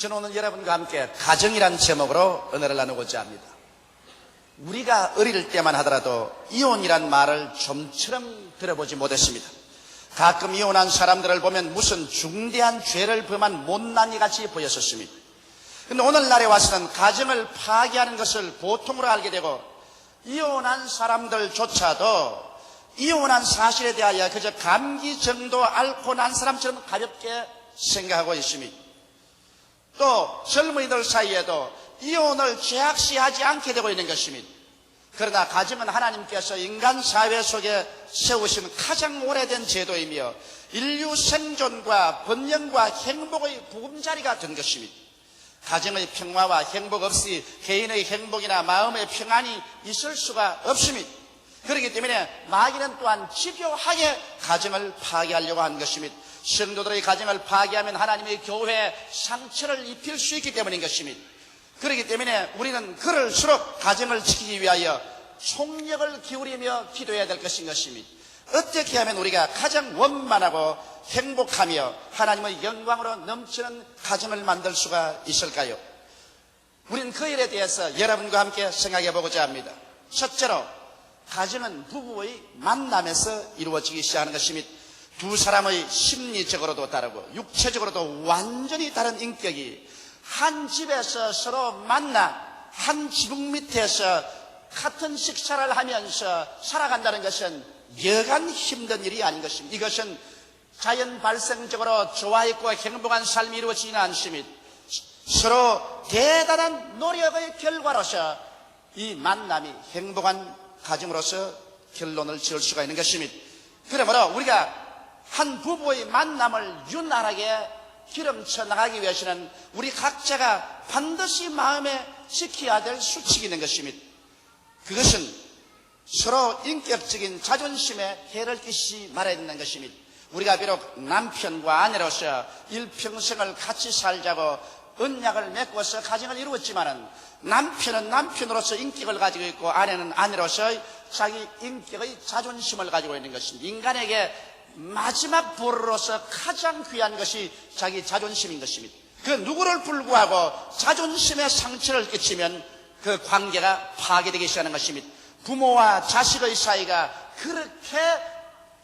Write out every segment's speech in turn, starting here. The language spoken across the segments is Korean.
저는 오늘 여러분과 함께 가정이란 제목으로 은혜를 나누고자 합니다. 우리가 어릴 때만 하더라도 이혼이란 말을 좀처럼 들어보지 못했습니다. 가끔 이혼한 사람들을 보면 무슨 중대한 죄를 범한 못난이 같이 보였었습니다. 그런데 오늘날에 와서는 가정을 파괴하는 것을 보통으로 알게 되고, 이혼한 사람들조차도 이혼한 사실에 대하여 그저 감기 정도 앓고 난 사람처럼 가볍게 생각하고 있습니다. 또 젊은이들 사이에도 이혼을 죄악시하지 않게 되고 있는 것입니다. 그러나 가정은 하나님께서 인간 사회 속에 세우신 가장 오래된 제도이며 인류 생존과 번영과 행복의 보금자리가 된 것입니다. 가정의 평화와 행복 없이 개인의 행복이나 마음의 평안이 있을 수가 없습니다. 그렇기 때문에 마귀는 또한 집요하게 가정을 파괴하려고 한 것입니다. 성도들의 가정을 파괴하면 하나님의 교회에 상처를 입힐 수 있기 때문인 것입니다. 그렇기 때문에 우리는 그럴수록 가정을 지키기 위하여 총력을 기울이며 기도해야 될 것인 것입니다. 어떻게 하면 우리가 가장 원만하고 행복하며 하나님의 영광으로 넘치는 가정을 만들 수가 있을까요? 우리는 그 일에 대해서 여러분과 함께 생각해 보고자 합니다. 첫째로, 가정은 부부의 만남에서 이루어지기 시작하는 것입니다. 두 사람의 심리적으로도 다르고 육체적으로도 완전히 다른 인격이 한 집에서 서로 만나 한 지붕 밑에서 같은 식사를 하면서 살아간다는 것은 여간 힘든 일이 아닌 것입니다. 이것은 자연 발생적으로 좋아했고 행복한 삶이 이루어지지는 않습니다. 서로 대단한 노력의 결과로서 이 만남이 행복한 가정으로서 결론을 지을 수가 있는 것입니다. 그러므로 우리가 한 부부의 만남을 윤활하게 기름쳐 나가기 위해서는 우리 각자가 반드시 마음에 지켜야 될 수칙이 있는 것입니다. 그것은 서로 인격적인 자존심에 해를 끼치지 말아야 된다는 것입니다. 우리가 비록 남편과 아내로서 일평생을 같이 살자고 언약을 맺고서 가정을 이루었지만은 남편은 남편으로서 인격을 가지고 있고 아내는 아내로서 자기 인격의 자존심을 가지고 있는 것입니다. 인간에게 마지막 보루로서 가장 귀한 것이 자기 자존심인 것입니다. 그 누구를 불구하고 자존심에 상처를 끼치면 그 관계가 파괴되기 시작하는 것입니다. 부모와 자식의 사이가 그렇게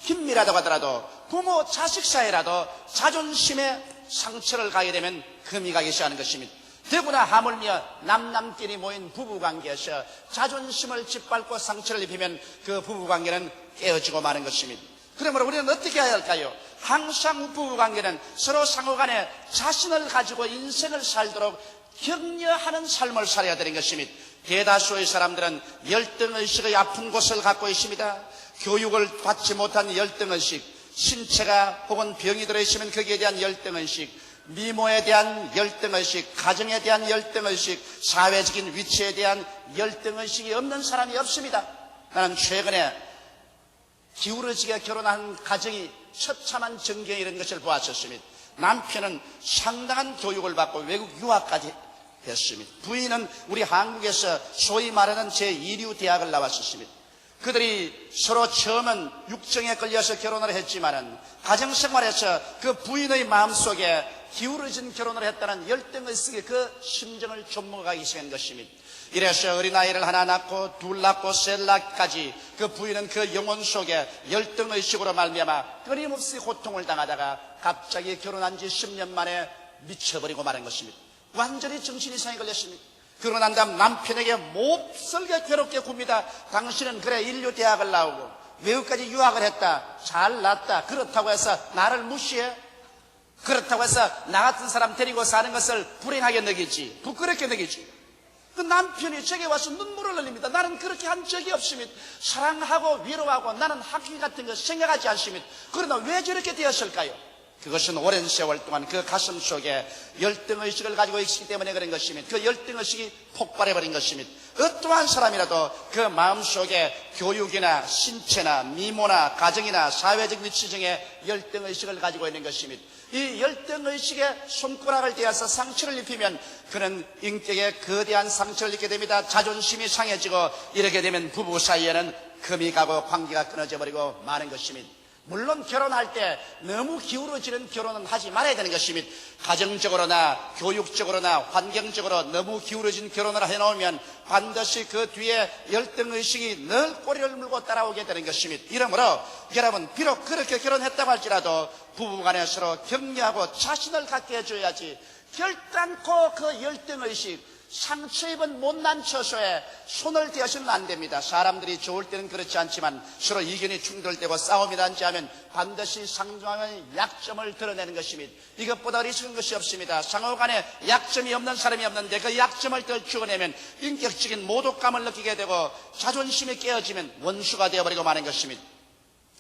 긴밀하다고 하더라도 부모 자식 사이라도 자존심에 상처를 가게 되면 금이 가기 시작하는 것입니다. 더구나 하물며 남남끼리 모인 부부관계에서 자존심을 짓밟고 상처를 입히면 그 부부관계는 깨어지고 마는 것입니다. 그러므로 우리는 어떻게 해야 할까요? 항상 부부관계는 서로 상호간에 자신을 가지고 인생을 살도록 격려하는 삶을 살아야 되는 것입니다. 대다수의 사람들은 열등의식의 아픈 곳을 갖고 있습니다. 교육을 받지 못한 열등의식, 신체가 혹은 병이 들어있으면 거기에 대한 열등의식, 미모에 대한 열등의식, 가정에 대한 열등의식, 사회적인 위치에 대한 열등의식이 없는 사람이 없습니다. 나는 최근에 기울어지게 결혼한 가정이 처참한 전경에 이런 것을 보았었습니다. 남편은 상당한 교육을 받고 외국 유학까지 했습니다. 부인은 우리 한국에서 소위 말하는 제2류 대학을 나왔었습니다. 그들이 서로 처음은 육정에 걸려서 결혼을 했지만은 가정생활에서 그 부인의 마음속에 기울어진 결혼을 했다는 열등의식의 그 심정을 좀먹어가기 시작한 것입니다. 이래서 어린아이를 하나 낳고 둘 낳고 셋 낳기까지 그 부인은 그 영혼 속에 열등의식으로 말미암아 끊임없이 고통을 당하다가 갑자기 결혼한 지 10년 만에 미쳐버리고 마는 것입니다. 완전히 정신이상에 걸렸습니다. 그러고 난 다음 남편에게 몹쓸게 괴롭게 굽니다. 당신은 그래 인류 대학을 나오고 외국까지 유학을 했다, 잘 났다, 그렇다고 해서 나를 무시해? 그렇다고 해서 나 같은 사람 데리고 사는 것을 불행하게 느끼지, 부끄럽게 느끼지. 그 남편이 제게 와서 눈물을 흘립니다. 나는 그렇게 한 적이 없습니다. 사랑하고 위로하고 나는 학위 같은 거 생각하지 않습니다. 그러나 왜 저렇게 되었을까요? 그것은 오랜 세월 동안 그 가슴 속에 열등의식을 가지고 있기 때문에 그런 것입니다. 그 열등의식이 폭발해버린 것입니다. 어떠한 사람이라도 그 마음속에 교육이나 신체나 미모나 가정이나 사회적 위치 중에 열등의식을 가지고 있는 것입니다. 이 열등의식에 손가락을 대어서 상처를 입히면 그는 인격에 거대한 상처를 입게 됩니다. 자존심이 상해지고 이렇게 되면 부부 사이에는 금이 가고 관계가 끊어져 버리고 마는 것입니다. 물론 결혼할 때 너무 기울어지는 결혼은 하지 말아야 되는 것입니다. 가정적으로나 교육적으로나 환경적으로 너무 기울어진 결혼을 해놓으면 반드시 그 뒤에 열등의식이 늘 꼬리를 물고 따라오게 되는 것입니다. 이러므로 여러분, 비록 그렇게 결혼했다고 할지라도 부부간에 서로 격려하고 자신을 갖게 해줘야지, 결단코 그 열등의식, 상처 입은 못난 처소에 손을 대어서는 안 됩니다. 사람들이 좋을 때는 그렇지 않지만 서로 이견이 충돌되고 싸움이 난지 하면 반드시 상대방의 약점을 드러내는 것입니다. 이것보다 어리석은 것이 없습니다. 상호간에 약점이 없는 사람이 없는데 그 약점을 더 죽어내면 인격적인 모독감을 느끼게 되고 자존심이 깨어지면 원수가 되어버리고 마는 것입니다.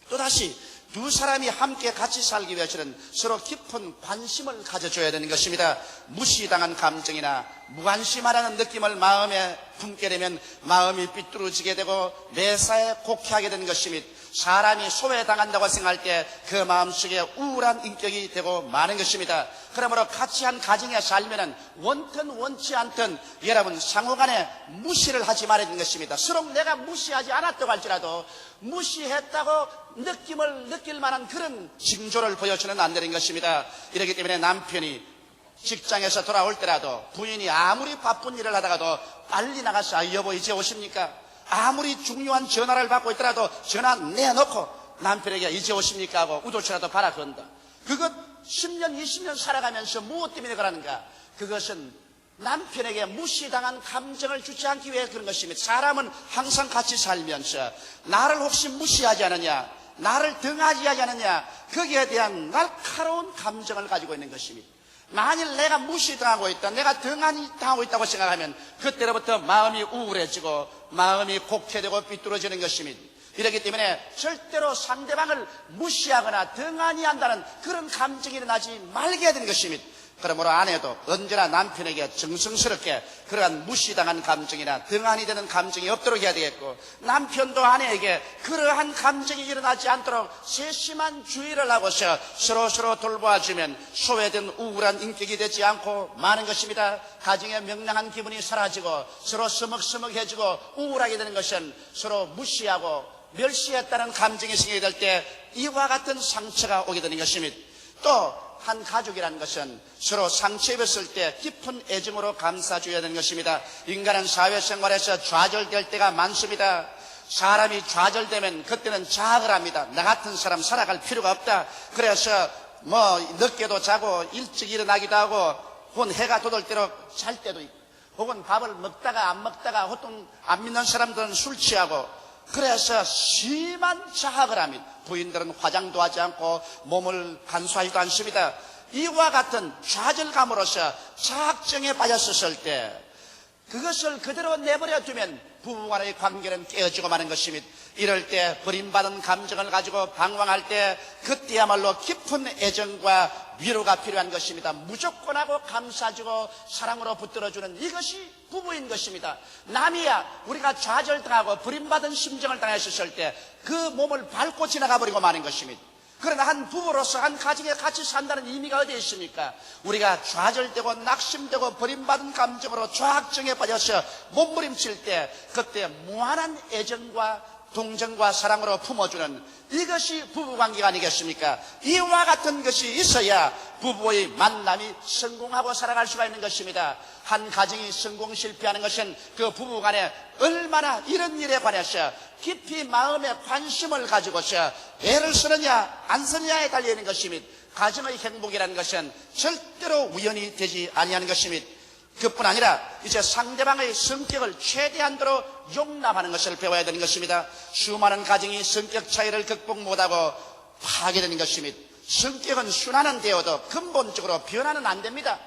또다시 두 사람이 함께 같이 살기 위해서는 서로 깊은 관심을 가져줘야 되는 것입니다. 무시당한 감정이나 무관심하다는 느낌을 마음에 품게 되면 마음이 삐뚤어지게 되고 매사에 곡해하게 되는 것입니다. 사람이 소외당한다고 생각할 때 그 마음속에 우울한 인격이 되고 마는 것입니다. 그러므로 같이 한 가정에 살면은 원튼 원치 않든 여러분 상호간에 무시를 하지 말아야 되는 것입니다. 서로 내가 무시하지 않았다고 할지라도 무시했다고 느낌을 느낄 만한 그런 징조를 보여주는 안 되는 것입니다. 이렇기 때문에 남편이 직장에서 돌아올 때라도 부인이 아무리 바쁜 일을 하다가도 빨리 나가서 여보 이제 오십니까? 아무리 중요한 전화를 받고 있더라도 전화 내놓고 남편에게 이제 오십니까 하고 우도치라도 바라 건다. 그것 10년 20년 살아가면서 무엇 때문에 그러는가? 그것은 남편에게 무시당한 감정을 주지 않기 위해 그런 것입니다. 사람은 항상 같이 살면서 나를 혹시 무시하지 않느냐, 나를 등하지 않느냐, 거기에 대한 날카로운 감정을 가지고 있는 것입니다. 만일 내가 무시당하고 있다, 내가 등한당하고 있다고 생각하면 그때로부터 마음이 우울해지고 마음이 곡해되고 삐뚤어지는 것입니다. 이렇기 때문에 절대로 상대방을 무시하거나 등한히 한다는 그런 감정이 일어나지 말게 되는 것입니다. 그러므로 아내도 언제나 남편에게 정성스럽게 그러한 무시당한 감정이나 등한이 되는 감정이 없도록 해야 되겠고, 남편도 아내에게 그러한 감정이 일어나지 않도록 세심한 주의를 하고서 서로 돌보아주면 소외된 우울한 인격이 되지 않고 마는 것입니다. 가정의 명랑한 기분이 사라지고 서로 서먹서먹해지고 우울하게 되는 것은 서로 무시하고 멸시했다는 감정이 생기게 될 때 이와 같은 상처가 오게 되는 것입니다. 또 한 가족이라는 것은 서로 상처 입었을 때 깊은 애정으로 감싸줘야 되는 것입니다. 인간은 사회생활에서 좌절될 때가 많습니다. 사람이 좌절되면 그때는 자학을 합니다. 나 같은 사람 살아갈 필요가 없다. 그래서 늦게도 자고 일찍 일어나기도 하고, 혹은 해가 돋을 대로 잘 때도 있고, 혹은 밥을 먹다가 안 먹다가 보통 안 믿는 사람들은 술 취하고, 그래서 심한 자학을 합니다. 부인들은 화장도 하지 않고 몸을 간수하지도 않습니다. 이와 같은 좌절감으로서 자학증에 빠졌을 때 그것을 그대로 내버려 두면 부부간의 관계는 깨어지고 마는 것입니다. 이럴 때 버림받은 감정을 가지고 방황할 때 그때야말로 깊은 애정과 위로가 필요한 것입니다. 무조건하고 감싸주고 사랑으로 붙들어주는 이것이 부부인 것입니다. 남이야 우리가 좌절당하고 버림받은 심정을 당했을 때 그 몸을 밟고 지나가 버리고 마는 것입니다. 그러나 한 부부로서 한 가정에 같이 산다는 의미가 어디에 있습니까? 우리가 좌절되고 낙심되고 버림받은 감정으로 좌학정에 빠져서 몸부림칠 때 그때 무한한 애정과 동정과 사랑으로 품어주는 이것이 부부관계가 아니겠습니까? 이와 같은 것이 있어야 부부의 만남이 성공하고 살아갈 수가 있는 것입니다. 한 가정이 성공 실패하는 것은 그 부부간에 얼마나 이런 일에 관해서 깊이 마음에 관심을 가지고서 애를 쓰느냐 안 쓰느냐에 달려있는 것입니다. 가정의 행복이라는 것은 절대로 우연이 되지 아니하는 것입니다. 그뿐 아니라 이제 상대방의 성격을 최대한도로 용납하는 것을 배워야 되는 것입니다. 수많은 가정이 성격 차이를 극복 못하고 파괴되는 것입니다. 성격은 순환은 되어도 근본적으로 변화는 안 됩니다.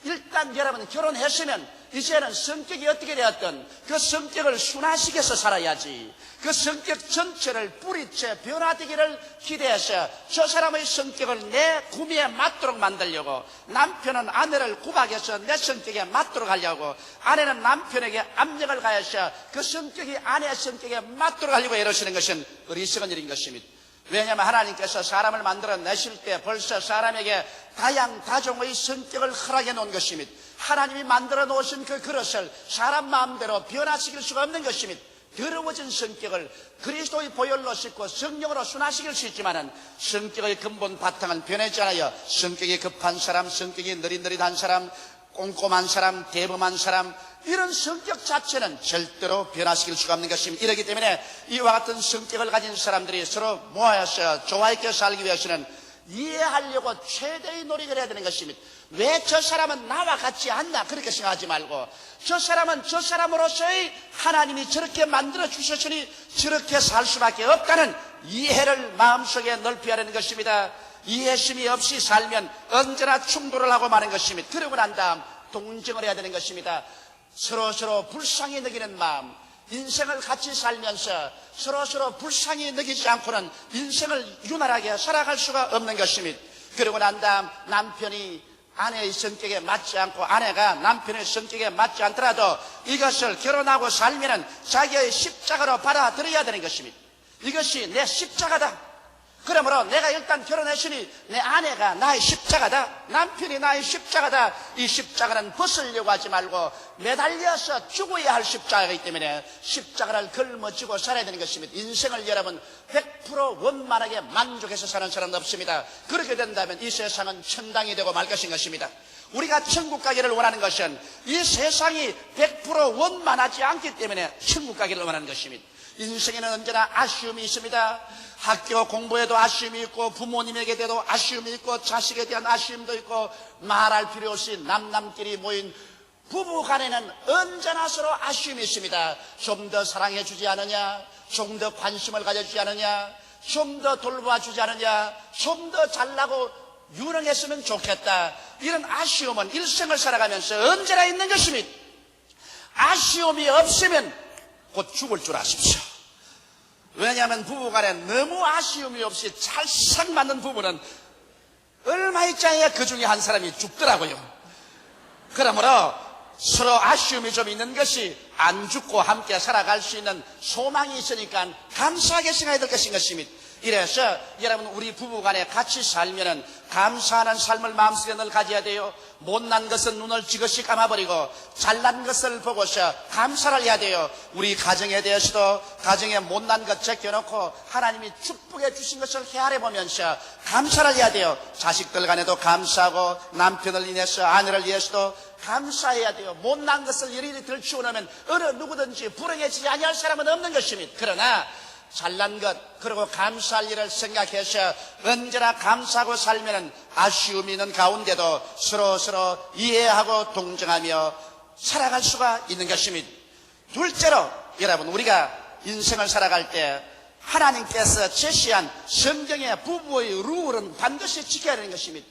일단 여러분 결혼했으면 이제는 성격이 어떻게 되었든 그 성격을 순화시켜서 살아야지, 그 성격 전체를 뿌리채 변화되기를 기대해서 저 사람의 성격을 내 구미에 맞도록 만들려고, 남편은 아내를 구박해서 내 성격에 맞도록 하려고, 아내는 남편에게 압력을 가해서 그 성격이 아내의 성격에 맞도록 하려고 애쓰는 것은 어리석은 일인 것입니다. 왜냐하면 하나님께서 사람을 만들어 내실 때 벌써 사람에게 다양다종의 성격을 허락해 놓은 것입니다. 하나님이 만들어 놓으신 그 그릇을 사람 마음대로 변화시킬 수가 없는 것입니다. 더러워진 성격을 그리스도의 보혈로 씻고 성령으로 순화시킬 수 있지만은 성격의 근본 바탕은 변하지 않아요. 성격이 급한 사람, 성격이 느릿느릿한 사람, 꼼꼼한 사람, 대범한 사람, 이런 성격 자체는 절대로 변화시킬 수가 없는 것입니다. 이렇기 때문에 이와 같은 성격을 가진 사람들이 서로 모아서 조화 있게 살기 위해서는 이해하려고 최대의 노력을 해야 되는 것입니다. 왜 저 사람은 나와 같지 않나 그렇게 생각하지 말고, 저 사람은 저 사람으로서의 하나님이 저렇게 만들어 주셨으니 저렇게 살 수밖에 없다는 이해를 마음속에 넓혀야 하는 것입니다. 이해심이 없이 살면 언제나 충돌을 하고 마는 것입니다. 그러고 난 다음 동정을 해야 되는 것입니다. 서로 불쌍히 느끼는 마음, 인생을 같이 살면서 서로 불쌍히 느끼지 않고는 인생을 유난하게 살아갈 수가 없는 것입니다. 그러고 난 다음 남편이 아내의 성격에 맞지 않고 아내가 남편의 성격에 맞지 않더라도 이것을 결혼하고 살면은 자기의 십자가로 받아들여야 되는 것입니다. 이것이 내 십자가다. 그러므로 내가 일단 결혼했으니 내 아내가 나의 십자가다, 남편이 나의 십자가다. 이 십자가는 벗으려고 하지 말고 매달려서 죽어야 할 십자가이기 때문에 십자가를 걸머쥐고 살아야 되는 것입니다. 인생을 여러분 100% 원만하게 만족해서 사는 사람은 없습니다. 그렇게 된다면 이 세상은 천당이 되고 말 것인 것입니다. 우리가 천국 가기를 원하는 것은 이 세상이 100% 원만하지 않기 때문에 천국 가기를 원하는 것입니다. 인생에는 언제나 아쉬움이 있습니다. 학교 공부에도 아쉬움이 있고, 부모님에게 대도 아쉬움이 있고, 자식에 대한 아쉬움도 있고, 말할 필요 없이 남남끼리 모인 부부 간에는 언제나 서로 아쉬움이 있습니다. 좀 더 사랑해 주지 않느냐, 좀 더 관심을 가져주지 않느냐, 좀 더 돌봐 주지 않느냐, 좀 더 잘나고 유능했으면 좋겠다. 이런 아쉬움은 일생을 살아가면서 언제나 있는 것입니다. 아쉬움이 없으면 곧 죽을 줄 아십시오. 왜냐하면 부부간에 너무 아쉬움이 없이 찰싹 맞는 부부는 얼마 있지 않아야 그 중에 한 사람이 죽더라고요. 그러므로 서로 아쉬움이 좀 있는 것이 안 죽고 함께 살아갈 수 있는 소망이 있으니까 감사하게 생각해야 될 것인 것입니다. 이래서 여러분 우리 부부간에 같이 살면은 감사하는 삶을 마음속에 늘 가져야 돼요. 못난 것은 눈을 지그시 감아버리고 잘난 것을 보고서 감사를 해야 돼요. 우리 가정에 대해서도 가정에 못난 것 제껴놓고 하나님이 축복해 주신 것을 헤아려 보면서 감사를 해야 돼요. 자식들 간에도 감사하고 남편을 인해서 아내를 위해서도 감사해야 돼요. 못난 것을 이리저리 들추어놓으면 어느 누구든지 불행해지지 아니할 사람은 없는 것입니다. 그러나 잘난 것, 그리고 감사할 일을 생각해서 언제나 감사하고 살면 아쉬움이 있는 가운데도 서로 이해하고 동정하며 살아갈 수가 있는 것입니다. 둘째로 여러분 우리가 인생을 살아갈 때 하나님께서 제시한 성경의 부부의 룰은 반드시 지켜야 하는 것입니다.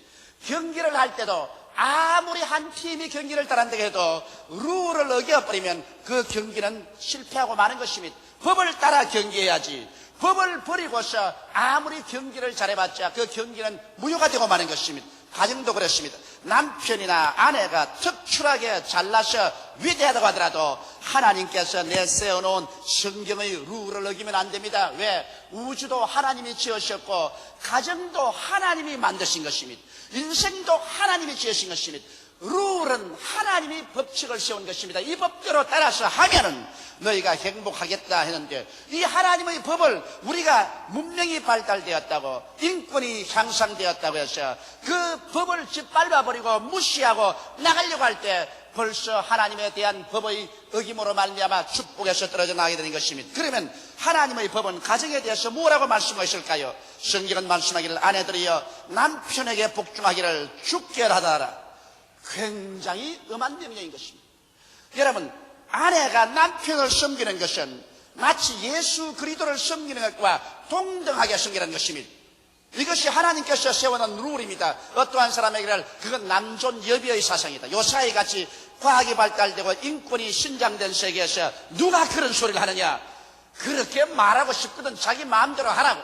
경기를 할 때도 아무리 한 팀이 경기를 따른다고 해도 룰을 어겨버리면 그 경기는 실패하고 마는 것입니다. 법을 따라 경기해야지, 법을 버리고서 아무리 경기를 잘해봤자 그 경기는 무효가 되고 마는 것입니다. 가정도 그렇습니다. 남편이나 아내가 특출하게 잘나서 위대하다고 하더라도 하나님께서 내세워놓은 성경의 룰을 어기면 안 됩니다. 왜? 우주도 하나님이 지으셨고 가정도 하나님이 만드신 것입니다. 인생도 하나님이 지으신 것입니다. 룰은 하나님이 법칙을 세운 것입니다. 이 법대로 따라서 하면은 너희가 행복하겠다 했는데, 이 하나님의 법을 우리가 문명이 발달되었다고, 인권이 향상되었다고 해서 그 법을 짓밟아버리고 무시하고 나가려고 할 때 벌써 하나님에 대한 법의 어김으로 말미암아 축복에서 떨어져 나가게 되는 것입니다. 그러면 하나님의 법은 가정에 대해서 뭐라고 말씀하실까요? 성경은 말씀하기를 아내들이여 남편에게 복종하기를 주께 하라. 굉장히 엄한 명령인 것입니다. 여러분, 아내가 남편을 섬기는 것은 마치 예수 그리스도를 섬기는 것과 동등하게 섬기는 것입니다. 이것이 하나님께서 세워놓은 룰입니다. 어떠한 사람에게는 그건 남존 여비의 사상이다. 요사이 같이 과학이 발달되고 인권이 신장된 세계에서 누가 그런 소리를 하느냐? 그렇게 말하고 싶거든 자기 마음대로 하라고.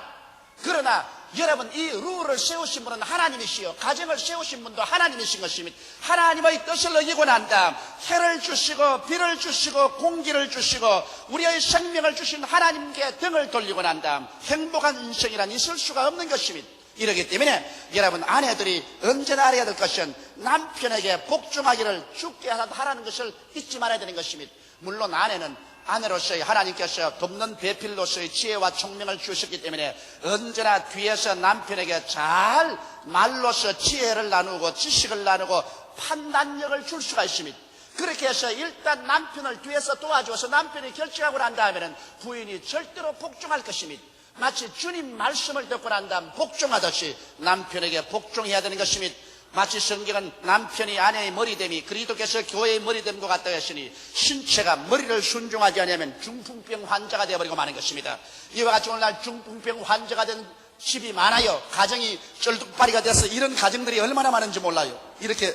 그러나 여러분, 이 룰을 세우신 분은 하나님이시요, 가정을 세우신 분도 하나님이신 것입니다. 하나님의 뜻을 어기고 난 다음 해를 주시고 비를 주시고 공기를 주시고 우리의 생명을 주신 하나님께 등을 돌리고 난 다음 행복한 인생이란 있을 수가 없는 것입니다. 이러기 때문에 여러분, 아내들이 언제나 알아야 될 것은 남편에게 복종하기를 주께 하라는 것을 잊지 말아야 되는 것입니다. 물론 아내는 아내로서의 하나님께서 돕는 배필로서의 지혜와 총명을 주셨기 때문에 언제나 뒤에서 남편에게 잘 말로서 지혜를 나누고 지식을 나누고 판단력을 줄 수가 있습니다. 그렇게 해서 일단 남편을 뒤에서 도와줘서 남편이 결정하고 난 다음에는 부인이 절대로 복종할 것입니다. 마치 주님 말씀을 듣고 난 다음 복종하듯이 남편에게 복종해야 되는 것입니다. 마치 성경은 남편이 아내의 머리됨이 그리스도께서 교회의 머리됨과 같다 했으니 신체가 머리를 순종하지 않으면 중풍병 환자가 되어버리고 마는 것입니다. 이와 같이 오늘날 중풍병 환자가 된 집이 많아요. 가정이 쩔뚝발이가 돼서 이런 가정들이 얼마나 많은지 몰라요. 이렇게.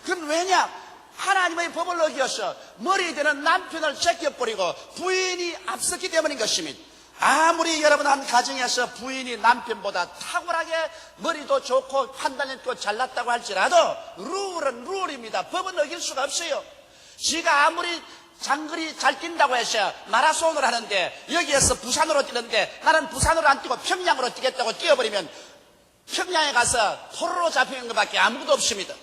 그건 왜냐? 하나님의 법을 어겨서 머리 되는 남편을 제껴버리고 부인이 앞섰기 때문인 것입니다. 아무리 여러분 한 가정에서 부인이 남편보다 탁월하게 머리도 좋고 판단력도 잘났다고 할지라도 룰은 룰입니다. 법은 어길 수가 없어요. 지가 아무리 장거리 잘 뛴다고 해서 마라손을 하는데 여기에서 부산으로 뛰는데 나는 부산으로 안 뛰고 평양으로 뛰겠다고 뛰어버리면 평양에 가서 포로로 잡히는 것밖에 아무것도 없습니다.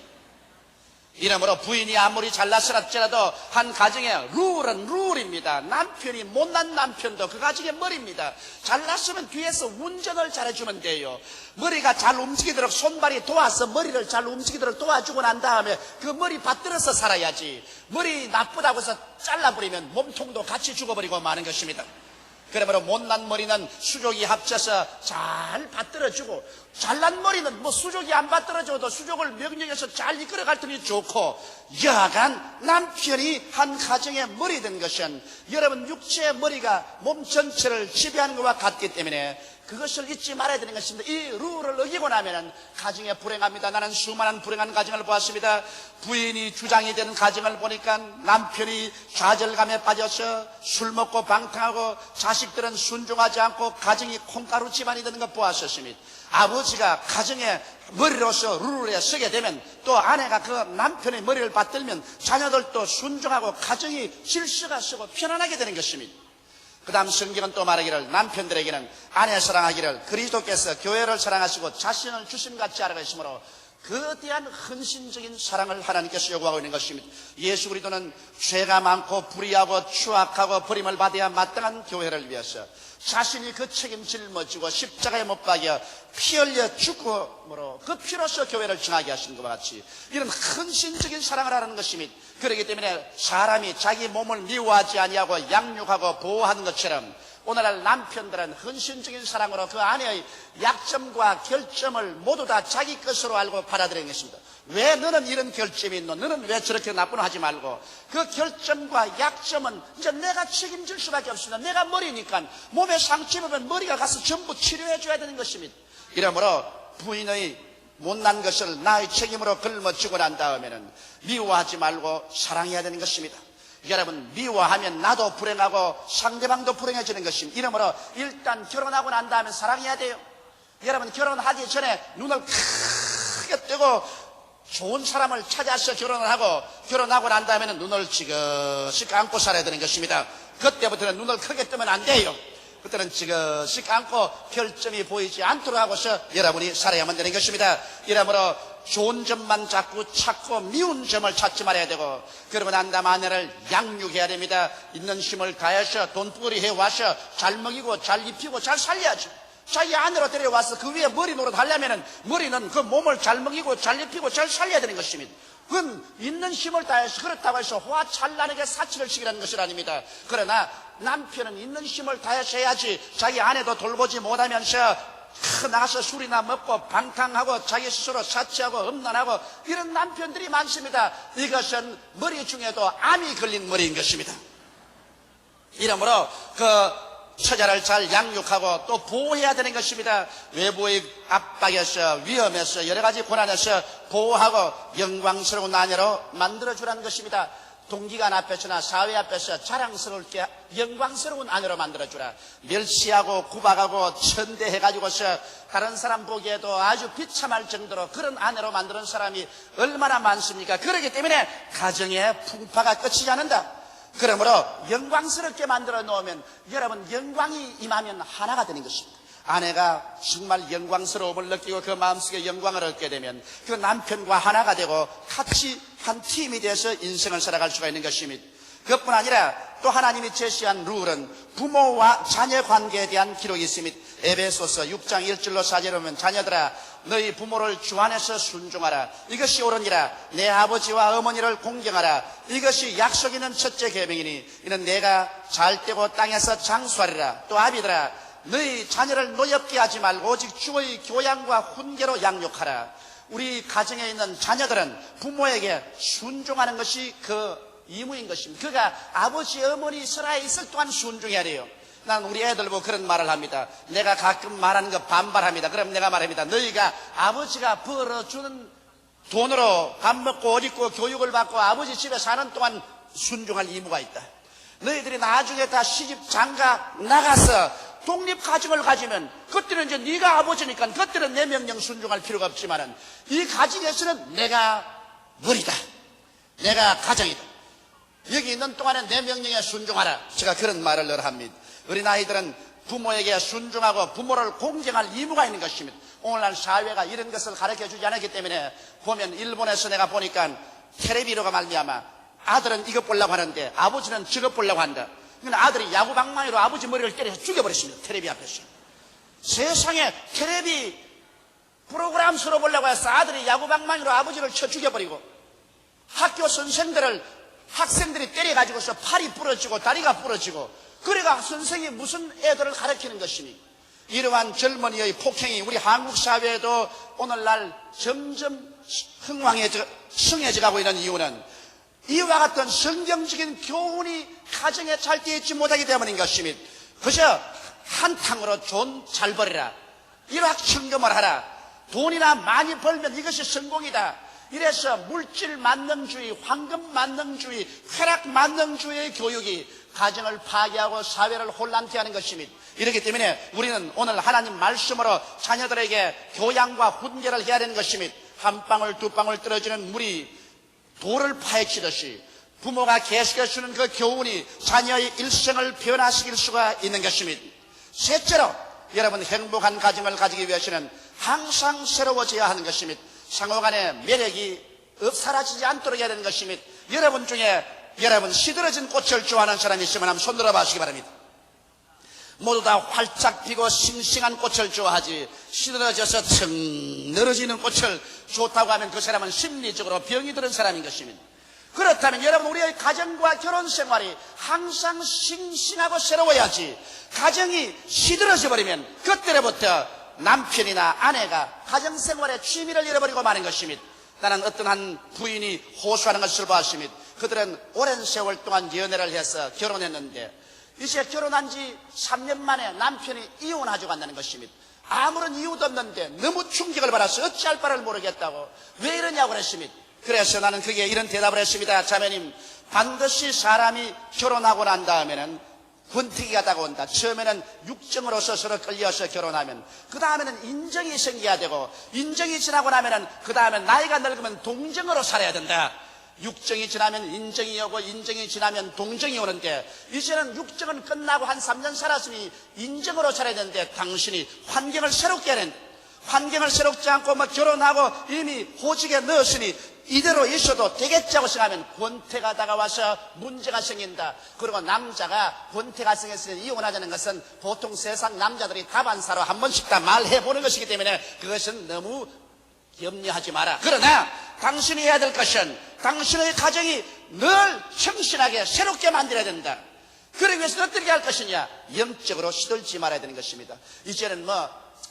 이러므로 부인이 아무리 잘났을지라도 한 가정의 룰은 룰입니다. 남편이 못난 남편도 그 가정의 머리입니다. 잘났으면 뒤에서 운전을 잘해주면 돼요. 머리가 잘 움직이도록 손발이 도와서 머리를 잘 움직이도록 도와주고 난 다음에 그 머리 받들어서 살아야지. 머리 나쁘다고 해서 잘라버리면 몸통도 같이 죽어버리고 마는 것입니다. 그러므로 못난 머리는 수족이 합쳐서 잘 받들어주고 잘난 머리는 뭐 수족이 안 받들어줘도 수족을 명령해서 잘 이끌어갈 테니 좋고 여하간 남편이 한 가정의 머리 된 것은 여러분 육체의 머리가 몸 전체를 지배하는 것과 같기 때문에 그것을 잊지 말아야 되는 것입니다. 이 룰을 어기고 나면 가정에 불행합니다. 나는 수많은 불행한 가정을 보았습니다. 부인이 주장이 되는 가정을 보니까 남편이 좌절감에 빠져서 술 먹고 방탕하고 자식들은 순종하지 않고 가정이 콩가루 집안이 되는 것 보았었습니다. 아버지가 가정의 머리로서 룰에 서게 되면 또 아내가 그 남편의 머리를 받들면 자녀들도 순종하고 가정이 질서가 서고 편안하게 되는 것입니다. 그 다음 성경은 또 말하기를 남편들에게는 아내 사랑하기를 그리스도께서 교회를 사랑하시고 자신을 주심같이 하라고 했으므로 거대한 헌신적인 사랑을 하나님께서 요구하고 있는 것입니다. 예수 그리스도는 죄가 많고 불의하고 추악하고 버림을 받아야 마땅한 교회를 위해서 자신이 그 책임질 짊어지고 십자가에 못 박여 피 흘려 죽음으로 그 피로서 교회를 정하게 하신 것과 같이 이런 헌신적인 사랑을 하는 것입니다. 그렇기 때문에 사람이 자기 몸을 미워하지 아니하고 양육하고 보호하는 것처럼 오늘날 남편들은 헌신적인 사랑으로 그 아내의 약점과 결점을 모두 다 자기 것으로 알고 받아들이는 것입니다. 왜 너는 이런 결점이 있노? 너는 왜 저렇게 나쁜 하지 말고 그 결점과 약점은 이제 내가 책임질 수밖에 없습니다. 내가 머리니까 몸에 상처 입으면 머리가 가서 전부 치료해 줘야 되는 것입니다. 이러므로 부인의 못난 것을 나의 책임으로 걸머쥐고 난 다음에는 미워하지 말고 사랑해야 되는 것입니다. 여러분 미워하면 나도 불행하고 상대방도 불행해지는 것입니다. 이러므로 일단 결혼하고 난 다음에 사랑해야 돼요. 여러분 결혼하기 전에 눈을 크게 뜨고 좋은 사람을 찾아서 결혼을 하고 결혼하고 난 다음에는 눈을 지그시 감고 살아야 되는 것입니다. 그때부터는 눈을 크게 뜨면 안 돼요. 그때는 지그시 감고 결점이 보이지 않도록 하고서 여러분이 살아야만 되는 것입니다. 이러므로 좋은 점만 자꾸 찾고 미운 점을 찾지 말아야 되고 그러고 난 다음 아내를 양육해야 됩니다. 있는 힘을 다해서 돈벌이 해와서 잘 먹이고 잘 입히고 잘 살려야죠. 자기 아내로 데려와서 그 위에 머리 노릇 하려면은 머리는 그 몸을 잘 먹이고 잘 입히고 잘 살려야 되는 것입니다. 그건 있는 힘을 다해서 그렇다고 해서 화찬란하게 사치를 시키라는 것은 아닙니다. 그러나 남편은 있는 힘을 다해서 해야지 자기 아내도 돌보지 못하면서 나가서 술이나 먹고 방탕하고 자기 스스로 사치하고 음란하고 이런 남편들이 많습니다. 이것은 머리 중에도 암이 걸린 머리인 것입니다. 이러므로 그 처자를 잘 양육하고 또 보호해야 되는 것입니다. 외부의 압박에서 위험에서 여러 가지 고난에서 보호하고 영광스러운 아내로 만들어주라는 것입니다. 동기간 앞에서나 사회 앞에서 자랑스럽게 영광스러운 아내로 만들어주라. 멸시하고 구박하고 천대해가지고서 다른 사람 보기에도 아주 비참할 정도로 그런 아내로 만드는 사람이 얼마나 많습니까? 그렇기 때문에 가정의 풍파가 끝이지 않는다. 그러므로 영광스럽게 만들어 놓으면 여러분 영광이 임하면 하나가 되는 것입니다. 아내가 정말 영광스러움을 느끼고 그 마음속에 영광을 얻게 되면 그 남편과 하나가 되고 같이 한 팀이 돼서 인생을 살아갈 수가 있는 것입니다. 그것뿐 아니라 또 하나님이 제시한 룰은 부모와 자녀 관계에 대한 기록이 있습니다. 에베소서 6장 1절로 4절에 보면 자녀들아 너희 부모를 주 안에서 순종하라. 이것이 옳으니라. 내 아버지와 어머니를 공경하라. 이것이 약속 있는 첫째 계명이니 이는 내가 잘 되고 땅에서 장수하리라. 또 아비들아 너희 자녀를 노엽게 하지 말고 오직 주의 교양과 훈계로 양육하라. 우리 가정에 있는 자녀들은 부모에게 순종하는 것이 그 의무인 것입니다. 그가 아버지 어머니 설화에 있을 동안 순종해야 돼요. 난 우리 애들 보고 그런 말을 합니다. 내가 가끔 말하는 거 반발합니다. 그럼 내가 말합니다. 너희가 아버지가 벌어주는 돈으로 밥 먹고 옷 입고 교육을 받고 아버지 집에 사는 동안 순종할 의무가 있다. 너희들이 나중에 다 시집 장가 나가서 독립가정을 가지면 그때는 이제 네가 아버지니까 그때는 내 명령 순종할 필요가 없지만은 이 가정에서는 내가 머리다. 내가 가정이다. 여기 있는 동안에 내 명령에 순종하라. 제가 그런 말을 늘 합니다. 어린아이들은 부모에게 순종하고 부모를 공경할 의무가 있는 것입니다. 오늘날 사회가 이런 것을 가르쳐주지 않았기 때문에 보면 일본에서 내가 보니까 텔레비로가 말미암아 아들은 이것 보려고 하는데 아버지는 저것 보려고 한다. 그러니까 아들이 야구방망이로 아버지 머리를 때려서 죽여버렸습니다. 텔레비 앞에서. 세상에 텔레비 프로그램 서로 보려고 해서 아들이 야구방망이로 아버지를 쳐 죽여버리고 학교 선생들을 학생들이 때려가지고서 팔이 부러지고 다리가 부러지고 그래가 선생이 무슨 애들을 가르치는 것이니 이러한 젊은이의 폭행이 우리 한국 사회에도 오늘날 점점 흥해져 가고 있는 이유는 이와 같은 성경적인 교훈이 가정에 잘 되어 있지 못하기 때문인 것입니다. 그저 한탕으로 돈 잘 벌이라. 일확천금을 하라. 돈이나 많이 벌면 이것이 성공이다. 이래서 물질 만능주의, 황금 만능주의, 쾌락 만능주의의 교육이 가정을 파괴하고 사회를 혼란케 하는 것입니다. 이렇기 때문에 우리는 오늘 하나님 말씀으로 자녀들에게 교양과 훈계를 해야 되는 것입니다. 한 방울 두 방울 떨어지는 물이 돌을 파헤치듯이 부모가 계속해 주는 그 교훈이 자녀의 일생을 변화시킬 수가 있는 것입니다. 셋째로 여러분 행복한 가정을 가지기 위해서는 항상 새로워져야 하는 것입니다. 상호간의 매력이 사라지지 않도록 해야 되는 것입니다. 여러분 중에 여러분 시들어진 꽃을 좋아하는 사람이 있으면 한번 손 들어봐 주시기 바랍니다. 모두 다 활짝 피고 싱싱한 꽃을 좋아하지 시들어져서 청 늘어지는 꽃을 좋다고 하면 그 사람은 심리적으로 병이 들은 사람인 것입니다. 그렇다면 여러분 우리의 가정과 결혼 생활이 항상 싱싱하고 새로워야지 가정이 시들어져 버리면 그때로부터 남편이나 아내가 가정생활에 취미를 잃어버리고 마는 것입니다. 나는 어떤 한 부인이 호소하는 것을 보았습니다. 그들은 오랜 세월 동안 연애를 해서 결혼했는데 이제 결혼한 지 3년 만에 남편이 이혼하자고 한다는 것입니다. 아무런 이유도 없는데 너무 충격을 받아서 어찌할 바를 모르겠다고 왜 이러냐고 그랬습니다. 그래서 나는 그게 이런 대답을 했습니다. 자매님, 반드시 사람이 결혼하고 난 다음에는 권태기가 다가온다. 처음에는 육정으로서 서로 끌려서 결혼하면 그 다음에는 인정이 생겨야 되고 인정이 지나고 나면은 그 다음에 나이가 늙으면 동정으로 살아야 된다. 육정이 지나면 인정이 오고 인정이 지나면 동정이 오는데 이제는 육정은 끝나고 한 3년 살았으니 인정으로 살아야 되는데 당신이 환경을 새롭게 해야 된다. 환경을 새롭지 않고 결혼하고 이미 호직에 넣었으니 이대로 있어도 되겠지 하고 생각하면 권태가 다가와서 문제가 생긴다. 그리고 남자가 권태가 생겼으니 이혼하자는 것은 보통 세상 남자들이 다반사로 한 번씩 다 말해보는 것이기 때문에 그것은 너무 염려하지 마라. 그러나 당신이 해야 될 것은 당신의 가정이 늘 청신하게 새롭게 만들어야 된다. 그러기 위해서 어떻게 할 것이냐? 영적으로 시들지 말아야 되는 것입니다. 이제는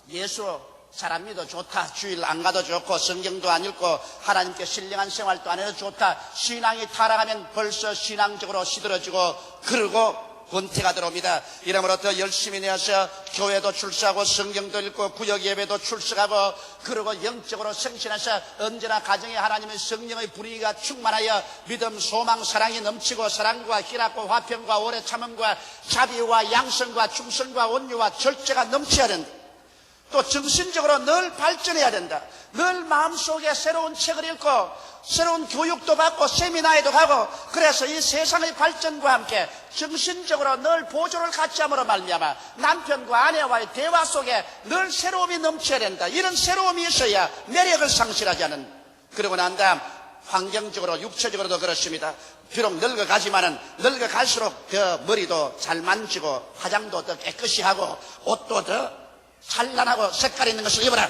예수 잘 안 믿어 좋다. 주일 안 가도 좋고 성경도 안 읽고 하나님께 신령한 생활도 안 해도 좋다. 신앙이 타락하면 벌써 신앙적으로 시들어지고 그러고 권태가 들어옵니다. 이러므로 더 열심히 내어서 교회도 출석하고 성경도 읽고 구역 예배도 출석하고 그러고 영적으로 성신해서 언제나 가정에 하나님의 성령의 분위기가 충만하여 믿음, 소망, 사랑이 넘치고 사랑과 희락과 화평과 오래 참음과 자비와 양성과 충성과 온유와 절제가 넘쳐야 된다. 또 정신적으로 늘 발전해야 된다. 늘 마음속에 새로운 책을 읽고 새로운 교육도 받고 세미나에도 가고, 그래서 이 세상의 발전과 함께 정신적으로 늘 보조를 같이 함으로 말미암아 남편과 아내와의 대화 속에 늘 새로움이 넘쳐야 된다. 이런 새로움이 있어야 매력을 상실하지 않은. 그러고 난 다음 환경적으로 육체적으로도 그렇습니다. 비록 늙어가지만은 늙어갈수록 더 머리도 잘 만지고 화장도 더 깨끗이 하고 옷도 더 찬란하고 색깔 있는 것을 입어라.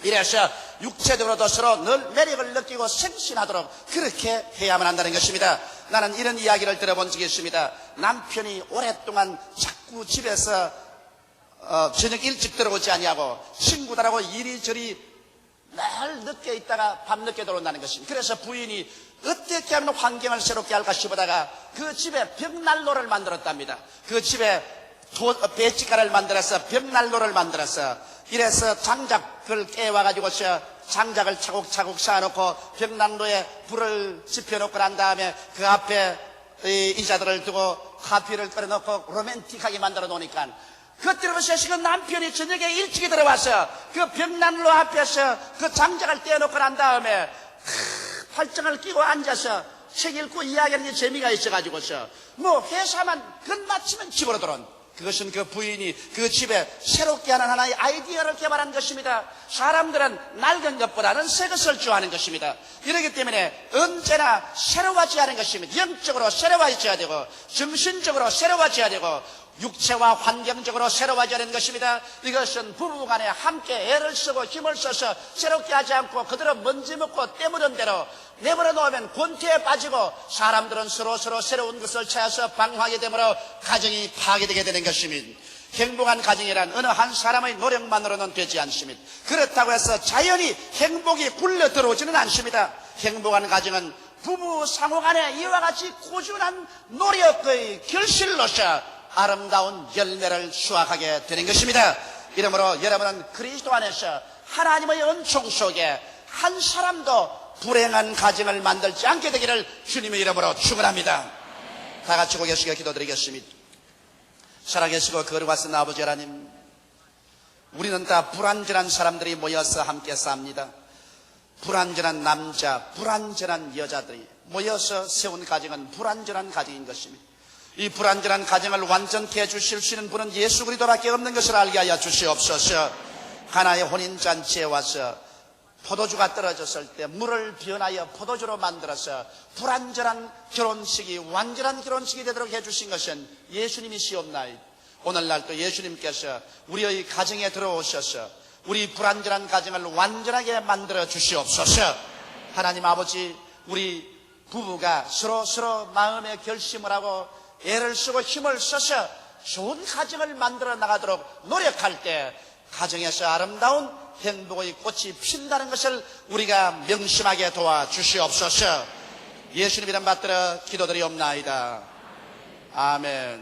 이래서 육체적으로도 서로 늘 매력을 느끼고 생신하도록 그렇게 해야만 한다는 것입니다. 나는 이런 이야기를 들어본 적이 있습니다. 남편이 오랫동안 자꾸 집에서 저녁 일찍 들어오지 아니하고 친구들하고 이리저리 늘 늦게 있다가 밤늦게 들어온다는 것입니다. 그래서 부인이 어떻게 하면 환경을 새롭게 할까 싶어다가 그 집에 벽난로를 만들었답니다. 그 집에 배치가를 만들어서 벽난로를 만들어서, 이래서 장작을 깨와가지고서 장작을 차곡차곡 쌓아놓고 벽난로에 불을 지펴놓고 난 다음에 그 앞에 의자들을 두고 커피를 끓여놓고 로맨틱하게 만들어 놓으니까, 그때로 보시고 남편이 저녁에 일찍이 들어와서 그 벽난로 앞에서 그 장작을 떼어놓고 난 다음에 팔짱을 끼고 앉아서 책 읽고 이야기하는 게 재미가 있어가지고서 뭐 회사만 끝마치면 집으로 들어온. 그것은 그 부인이 그 집에 새롭게 하는 하나의 아이디어를 개발한 것입니다. 사람들은 낡은 것보다는 새 것을 좋아하는 것입니다. 이렇기 때문에 언제나 새로워져야 하는 것입니다. 영적으로 새로워져야 되고 정신적으로 새로워져야 되고 육체와 환경적으로 새로워져야 하는 것입니다. 이것은 부부간에 함께 애를 쓰고 힘을 써서 새롭게 하지 않고 그대로 먼지 먹고 때묻은 대로 내버려 놓으면 권태에 빠지고 사람들은 서로 새로운 것을 찾아서 방황하게 되므로 가정이 파괴되게 되는 것입니다. 행복한 가정이란 어느 한 사람의 노력만으로는 되지 않습니다. 그렇다고 해서 자연히 행복이 굴려 들어오지는 않습니다. 행복한 가정은 부부 상호 간에 이와 같이 꾸준한 노력의 결실로서 아름다운 열매를 수확하게 되는 것입니다. 이러므로 여러분은 그리스도 안에서 하나님의 은총 속에 한 사람도 불행한 가정을 만들지 않게 되기를 주님의 이름으로 축원합니다. 다 같이 고개 숙여 기도드리겠습니다. 살아계시고 거룩하신 아버지 하나님, 우리는 다 불완전한 사람들이 모여서 함께 삽니다. 불완전한 남자, 불완전한 여자들이 모여서 세운 가정은 불완전한 가정인 것입니다. 이 불완전한 가정을 완전케 해주실 수 있는 분은 예수 그리스도밖에 없는 것을 알게 하여 주시옵소서. 하나의 혼인잔치에 와서 포도주가 떨어졌을 때 물을 변하여 포도주로 만들어서 불완전한 결혼식이 완전한 결혼식이 되도록 해주신 것은 예수님이시옵나이다. 오늘날 또 예수님께서 우리의 가정에 들어오셔서 우리 불완전한 가정을 완전하게 만들어 주시옵소서. 하나님 아버지, 우리 부부가 서로 마음의 결심을 하고 애를 쓰고 힘을 써서 좋은 가정을 만들어 나가도록 노력할 때 가정에서 아름다운 행복의 꽃이 핀다는 것을 우리가 명심하게 도와주시옵소서. 예수님 이름 받들어 기도드리옵나이다. 아멘.